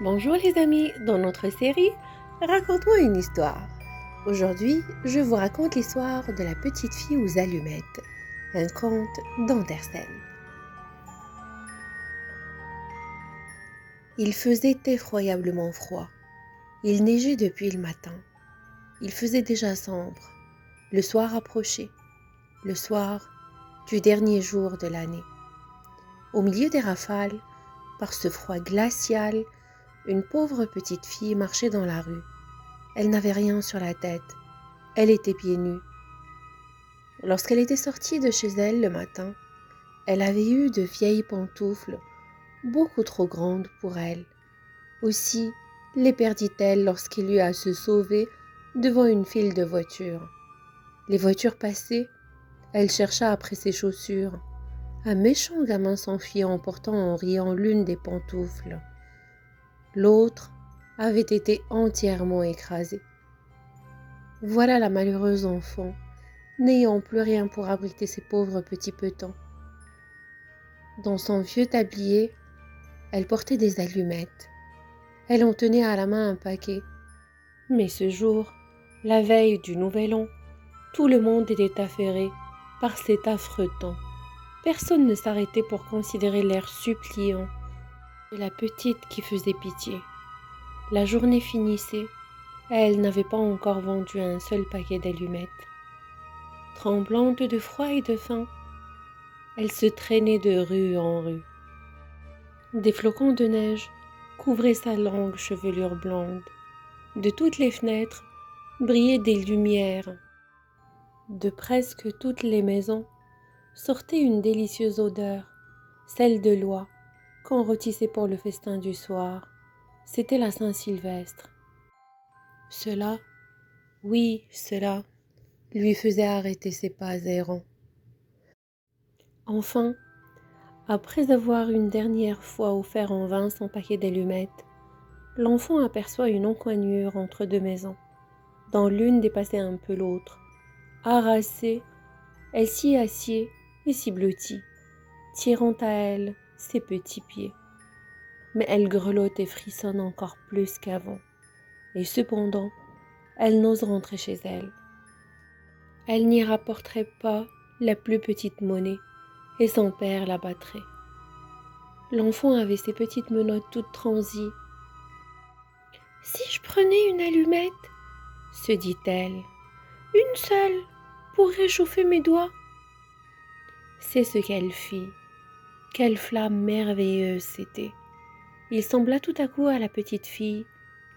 Bonjour les amis, dans notre série Raconte-moi une histoire. Aujourd'hui, je vous raconte l'histoire de la petite fille aux allumettes, un conte d'Andersen. Il faisait effroyablement froid. Il neigeait depuis le matin. Il faisait déjà sombre. Le soir approchait, le soir du dernier jour de l'année. Au milieu des rafales, par ce froid glacial, une pauvre petite fille marchait dans la rue. Elle n'avait rien sur la tête. Elle était pieds nus. Lorsqu'elle était sortie de chez elle le matin, elle avait eu de vieilles pantoufles, beaucoup trop grandes pour elle. Aussi les perdit-elle lorsqu'il eut à se sauver devant une file de voitures. Les voitures passaient, elle chercha après ses chaussures. Un méchant gamin s'enfuit en portant en riant l'une des pantoufles. L'autre avait été entièrement écrasée. Voilà la malheureuse enfant, n'ayant plus rien pour abriter ses pauvres petits petits. Dans son vieux tablier, elle portait des allumettes. Elle en tenait à la main un paquet. Mais ce jour, la veille du Nouvel An, tout le monde était affairé par cet affreux temps. Personne ne s'arrêtait pour considérer l'air suppliant de la petite qui faisait pitié. La journée finissait et elle n'avait pas encore vendu un seul paquet d'allumettes. Tremblante de froid et de faim, elle se traînait de rue en rue. Des flocons de neige couvraient sa longue chevelure blonde. De toutes les fenêtres brillaient des lumières. De presque toutes les maisons sortait une délicieuse odeur, celle de l'oie qu'on rôtissait pour le festin du soir. C'était la Saint-Sylvestre. Cela, oui, cela, lui faisait arrêter ses pas errants. Enfin, après avoir une dernière fois offert en vain son paquet d'allumettes, l'enfant aperçoit une encoignure entre deux maisons. Dans l'une dépassait un peu l'autre. Harassée, elle s'y assied et s'y blottit, tirant à elle ses petits pieds. Mais elle grelotte et frissonne encore plus qu'avant. Et cependant, elle n'ose rentrer chez elle. Elle n'y rapporterait pas la plus petite monnaie, et son père la battrait. L'enfant avait ses petites menottes toutes transies. « Si je prenais une allumette, se dit-elle, une seule, pour réchauffer mes doigts. » C'est ce qu'elle fit. Quelle flamme merveilleuse c'était. Il sembla tout à coup à la petite fille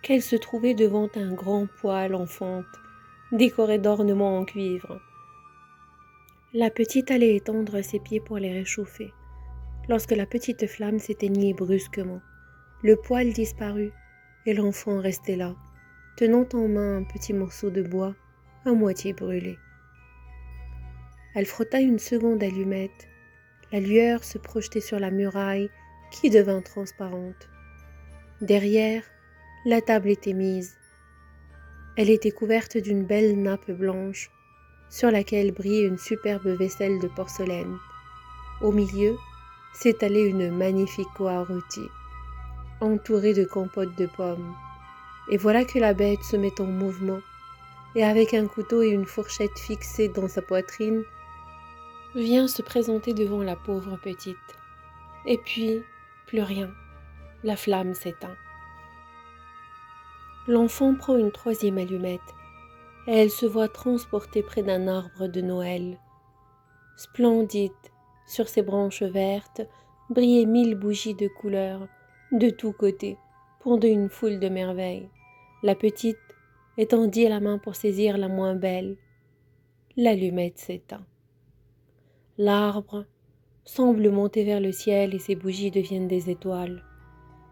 qu'elle se trouvait devant un grand poêle en fonte, décoré d'ornements en cuivre. La petite allait étendre ses pieds pour les réchauffer, lorsque la petite flamme s'éteignit brusquement. Le poêle disparut, et l'enfant restait là, tenant en main un petit morceau de bois à moitié brûlé. Elle frotta une seconde allumette. La lueur se projetait sur la muraille qui devint transparente. Derrière, la table était mise. Elle était couverte d'une belle nappe blanche sur laquelle brillait une superbe vaisselle de porcelaine. Au milieu s'étalait une magnifique coa rôtie, entourée de compotes de pommes. Et voilà que la bête se met en mouvement, et avec un couteau et une fourchette fixée dans sa poitrine, vient se présenter devant la pauvre petite. Et puis, plus rien. La flamme s'éteint. L'enfant prend une troisième allumette, et elle se voit transportée près d'un arbre de Noël. Splendide, sur ses branches vertes, brillaient 1000 bougies de couleurs, de tous côtés, pendant une foule de merveilles. La petite étendit la main pour saisir la moins belle. L'allumette s'éteint. L'arbre semble monter vers le ciel et ses bougies deviennent des étoiles.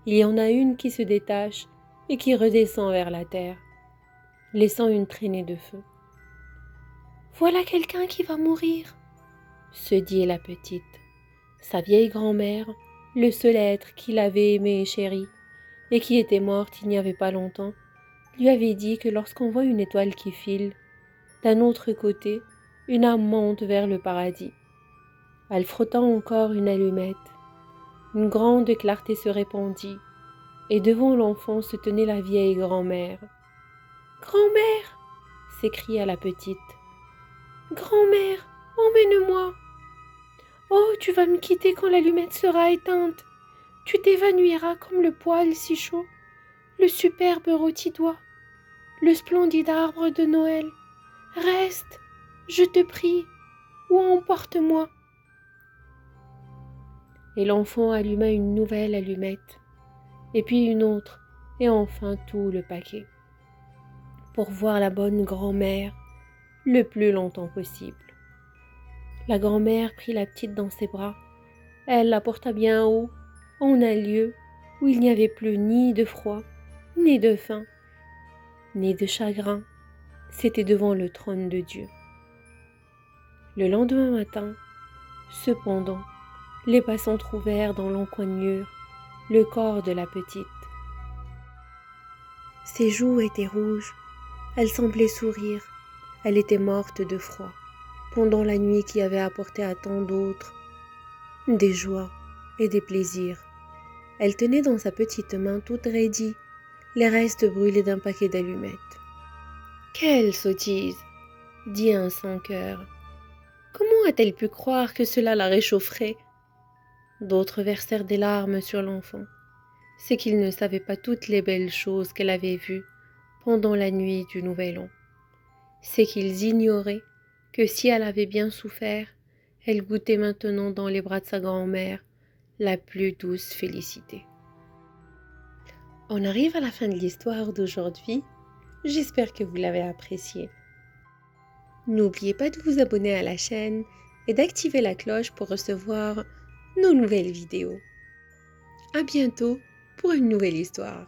Il y en a une qui se détache et qui redescend vers la terre, laissant une traînée de feu. « Voilà quelqu'un qui va mourir !» se dit la petite. Sa vieille grand-mère, le seul être qui l'avait aimée et chérie, et qui était morte il n'y avait pas longtemps, lui avait dit que lorsqu'on voit une étoile qui file, d'un autre côté, une âme monte vers le paradis. Elle frotta encore une allumette. Une grande clarté se répandit. et devant l'enfant se tenait la vieille grand-mère. « Grand-mère !» s'écria la petite. « Grand-mère, emmène-moi !»« Oh, tu vas me quitter quand l'allumette sera éteinte. Tu t'évanouiras comme le poêle si chaud, le superbe rôti d'oie, le splendide arbre de Noël. Reste, je te prie, ou emporte-moi. » Et l'enfant alluma une nouvelle allumette, et puis une autre, et enfin tout le paquet, pour voir la bonne grand-mère le plus longtemps possible. La grand-mère prit la petite dans ses bras. Elle la porta bien haut, en un lieu où il n'y avait plus ni de froid, ni de faim, ni de chagrin. C'était devant le trône de Dieu. Le lendemain matin, cependant, les passants trouvèrent dans l'encoignure le corps de la petite. Ses joues étaient rouges, elle semblait sourire, elle était morte de froid, pendant la nuit qui avait apporté à tant d'autres des joies et des plaisirs. Elle tenait dans sa petite main toute raidie les restes brûlés d'un paquet d'allumettes. « Quelle sottise !» dit un sans-cœur. « Comment a-t-elle pu croire que cela la réchaufferait ?» D'autres versèrent des larmes sur l'enfant. C'est qu'ils ne savaient pas toutes les belles choses qu'elle avait vues pendant la nuit du Nouvel An. C'est qu'ils ignoraient que si elle avait bien souffert, elle goûtait maintenant dans les bras de sa grand-mère la plus douce félicité. On arrive à la fin de l'histoire d'aujourd'hui. J'espère que vous l'avez appréciée. N'oubliez pas de vous abonner à la chaîne et d'activer la cloche pour recevoir nos nouvelles vidéos. À bientôt pour une nouvelle histoire.